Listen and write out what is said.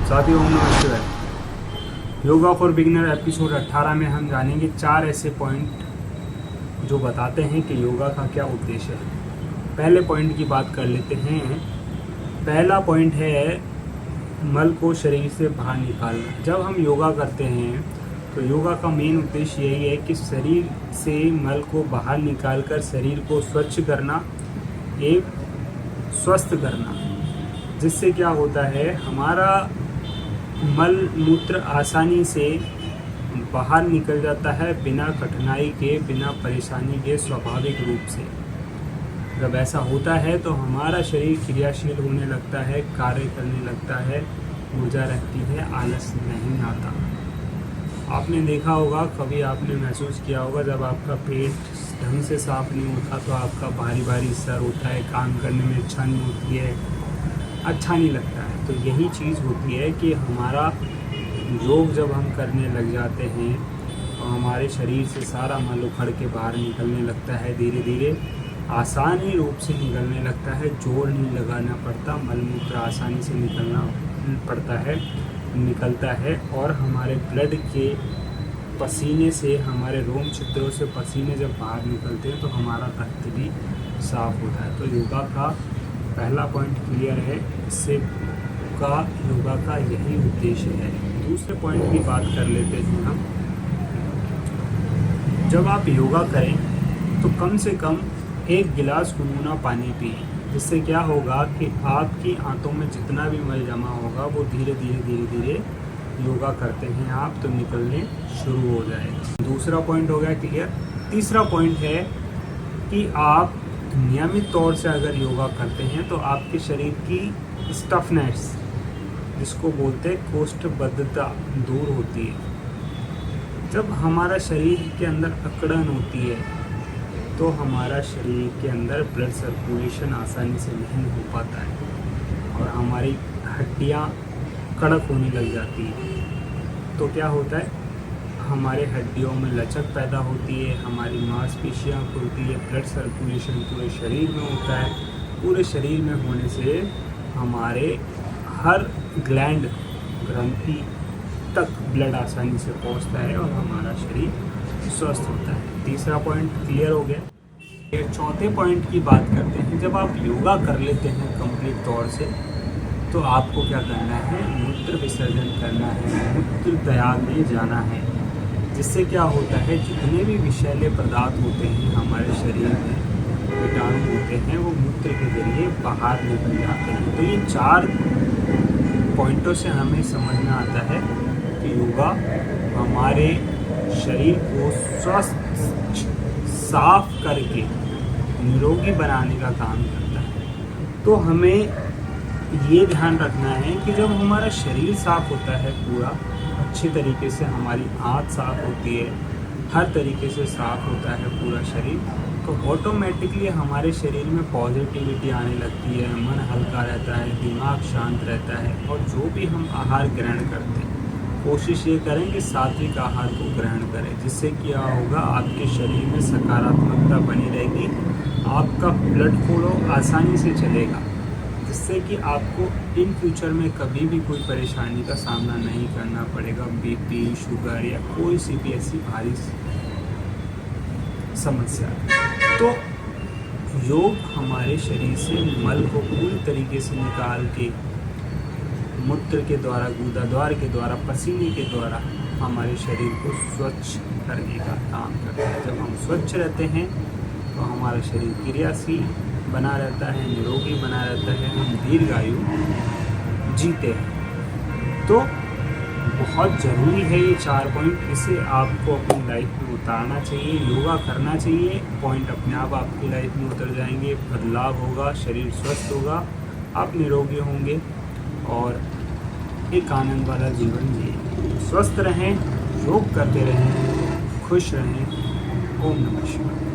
साथियों नमस्कार। Yoga for beginner episode 18 में हम जानेंगे 4 ऐसे पॉइंट जो बताते हैं कि योगा का क्या उद्देश्य है। पहले पॉइंट की बात कर लेते हैं। पहला पॉइंट है मल को शरीर से बाहर निकालना। जब हम योगा करते हैं तो योगा का मेन उद्देश्य यही है कि शरीर से मल को बाहर निकालकर शरीर को स्वच्छ करना, एक स्वस्थ करना, जिससे क्या होता है हमारा मल मूत्र आसानी से बाहर निकल जाता है, बिना कठिनाई के, बिना परेशानी के, स्वाभाविक रूप से। जब ऐसा होता है तो हमारा शरीर क्रियाशील होने लगता है, कार्य करने लगता है, ऊर्जा रहती है, आलस नहीं आता। आपने देखा होगा, कभी आपने महसूस किया होगा, जब आपका पेट ढंग से साफ नहीं होता तो आपका भारी भारी सर होता है, काम करने में इच्छा नहीं होती है, अच्छा नहीं लगता है। तो यही चीज़ होती है कि हमारा योग जब हम करने लग जाते हैं तो हमारे शरीर से सारा मल उखड़ के बाहर निकलने लगता है, धीरे धीरे आसानी रूप से निकलने लगता है, जोर नहीं लगाना पड़ता, मल मूत्र आसानी से निकलता है और हमारे ब्लड के पसीने से, हमारे रोम छिद्रों से पसीने जब बाहर निकलते हैं तो हमारा रक्त भी साफ होता है। तो योगा का पहला पॉइंट क्लियर है, इससे योगा का यही उद्देश्य है। दूसरे पॉइंट की बात कर लेते हैं हम। जब आप योगा करें तो कम से कम 1 गिलास गुनगुना पानी पिएं, जिससे क्या होगा कि आपकी आंतों में जितना भी मल जमा होगा वो धीरे धीरे योगा करते हैं आप तो निकलने शुरू हो जाएगा। दूसरा पॉइंट हो गया क्लियर। तीसरा पॉइंट है कि आप नियमित तौर से अगर योगा करते हैं तो आपके शरीर की स्टफनेस, जिसको बोलते हैं कोष्ठबद्धता, दूर होती है। जब हमारा शरीर के अंदर अकड़न होती है तो हमारा शरीर के अंदर ब्लड सर्कुलेशन आसानी से नहीं हो पाता है और हमारी हड्डियां कड़क होने लग जाती है। तो क्या होता है, हमारे हड्डियों में लचक पैदा होती है, हमारी मांसपेशियां खुलती है, ब्लड सर्कुलेशन पूरे शरीर में होता है। पूरे शरीर में होने से हमारे हर ग्लैंड, ग्रंथि तक ब्लड आसानी से पहुंचता है और हमारा शरीर स्वस्थ होता है। तीसरा पॉइंट क्लियर हो गया। फिर चौथे पॉइंट की बात करते हैं। जब आप योगा कर लेते हैं कंप्लीट तौर से तो आपको क्या करना है, मूत्र विसर्जन करना है, मूत्र त्याग में जाना है, जिससे क्या होता है जितने भी विषैले पदार्थ होते हैं हमारे शरीर में, कीटाणु होते हैं, वो मूत्र के जरिए बाहर निकल जाते हैं। तो ये 4 पॉइंटों से हमें समझना आता है कि योगा हमारे शरीर को स्वस्थ, साफ करके निरोगी बनाने का काम करता है। तो हमें ये ध्यान रखना है कि जब हमारा शरीर साफ होता है पूरा अच्छी तरीके से, हमारी आँख साफ होती है, हर तरीके से साफ होता है पूरा शरीर, तो ऑटोमेटिकली हमारे शरीर में पॉजिटिविटी आने लगती है, मन हल्का रहता है, दिमाग शांत रहता है। और जो भी हम आहार ग्रहण करते हैं कोशिश ये करें कि सात्विक आहार को ग्रहण करें, जिससे क्या होगा आपके शरीर में सकारात्मकता बनी रहेगी, आपका ब्लड फ्लो आसानी से चलेगा, जिससे कि आपको इन फ्यूचर में कभी भी कोई परेशानी का सामना नहीं करना पड़ेगा, बीपी, शुगर या कोई सी भी ऐसी भारी समस्या। तो योग हमारे शरीर से मल को पूरी तरीके से निकाल के मूत्र के द्वारा, गुदाद्वार के द्वारा, पसीने के द्वारा हमारे शरीर को स्वच्छ करने का काम करता है। जब हम स्वच्छ रहते हैं तो हमारा शरीर क्रियाशील बना रहता है, निरोगी बना रहता है, हम दीर्घायु जीते हैं। तो बहुत ज़रूरी है ये 4 पॉइंट, इसे आपको अपनी लाइफ में उतारना चाहिए, योगा करना चाहिए। पॉइंट अपने आप आपकी लाइफ में उतर जाएंगे, बदलाव होगा, शरीर स्वस्थ होगा, आप निरोगी होंगे और एक आनंद वाला जीवन जिए। स्वस्थ रहें, योग करते रहें, खुश रहें। ओम नमः शिवाय।